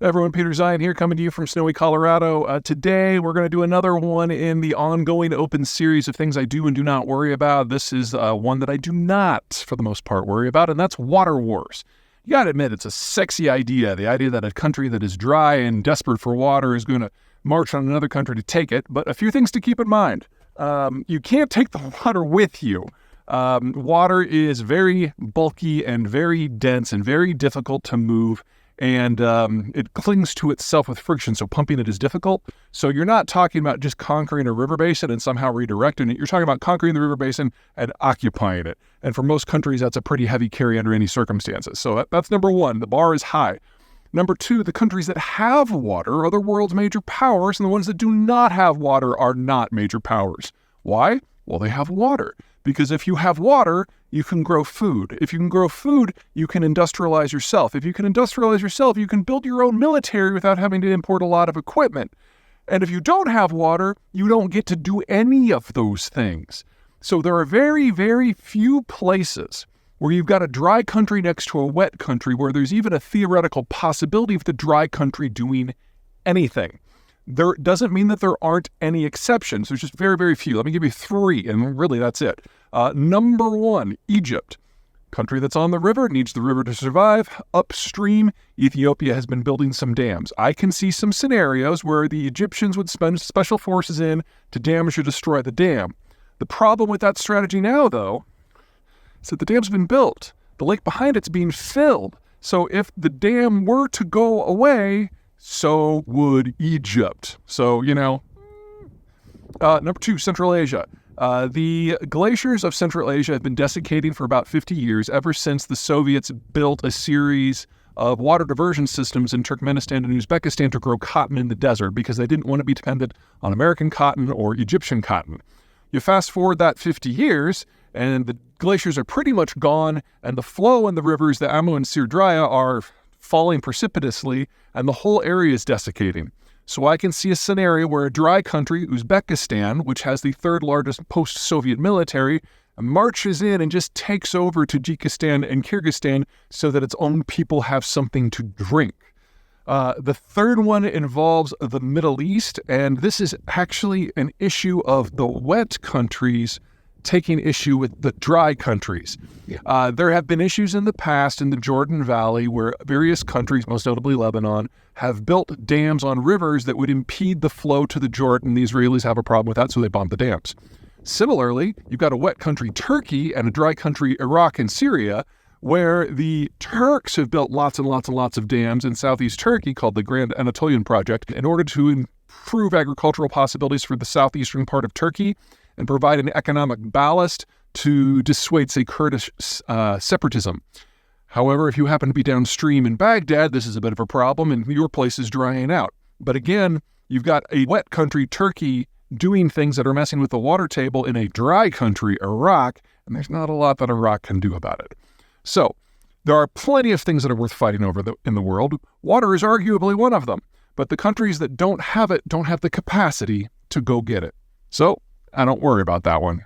Everyone, Peter Zeihan here, coming to you from snowy Colorado. Today, we're going to do another one in the ongoing open series of things I do and do not worry about. This is one that I do not, for the most part, worry about, and that's water wars. You got to admit, it's a sexy idea, the idea that a country that is dry and desperate for water is going to march on another country to take it. But a few things to keep in mind. You can't take the water with you. Water is very bulky and very dense and very difficult to move. And it clings to itself with friction, so pumping it is difficult. So you're not talking about just conquering a river basin and somehow redirecting it. You're talking about conquering the river basin and occupying it. And for most countries, that's a pretty heavy carry under any circumstances. So that's number one. The bar is high. Number two, the countries that have water are the world's major powers, and the ones that do not have water are not major powers. Why? Well, they have water. Because if you have water, you can grow food. If you can grow food, you can industrialize yourself. If you can industrialize yourself, you can build your own military without having to import a lot of equipment. And if you don't have water, you don't get to do any of those things. So there are very, very few places where you've got a dry country next to a wet country where there's even a theoretical possibility of the dry country doing anything. There doesn't mean that there aren't any exceptions. There's just very, very few. Let me give you three, and really that's it. Number one, Egypt. Country that's on the river, needs the river to survive. Upstream, Ethiopia has been building some dams. I can see some scenarios where the Egyptians would spend special forces in to damage or destroy the dam. The problem with that strategy now, though, is that the dam's been built. The lake behind it's being filled. So if the dam were to go away, so would Egypt. So, number two, Central Asia. The glaciers of Central Asia have been desiccating for about 50 years, ever since the Soviets built a series of water diversion systems in Turkmenistan and Uzbekistan to grow cotton in the desert because they didn't want to be dependent on American cotton or Egyptian cotton. You fast forward that 50 years, and the glaciers are pretty much gone, and the flow in the rivers, the Amu and Sir are falling precipitously, and the whole area is desiccating. So I can see a scenario where a dry country, Uzbekistan, which has the third largest post-Soviet military, marches in and just takes over Tajikistan and Kyrgyzstan so that its own people have something to drink. The third one involves the Middle East, and this is actually an issue of the wet countries taking issue with the dry countries. There have been issues in the past in the Jordan Valley where various countries, most notably Lebanon, have built dams on rivers that would impede the flow to the Jordan. The Israelis have a problem with that, so they bomb the dams. Similarly, you've got a wet country, Turkey, and a dry country, Iraq and Syria, where the Turks have built lots and lots and lots of dams in southeast Turkey called the Grand Anatolian Project in order to improve agricultural possibilities for the southeastern part of Turkey and provide an economic ballast to dissuade, say, Kurdish separatism. However, if you happen to be downstream in Baghdad, this is a bit of a problem, and your place is drying out. But again, you've got a wet country, Turkey, doing things that are messing with the water table in a dry country, Iraq, and there's not a lot that Iraq can do about it. So, there are plenty of things that are worth fighting over in the world. Water is arguably one of them, but the countries that don't have it don't have the capacity to go get it. So, I don't worry about that one.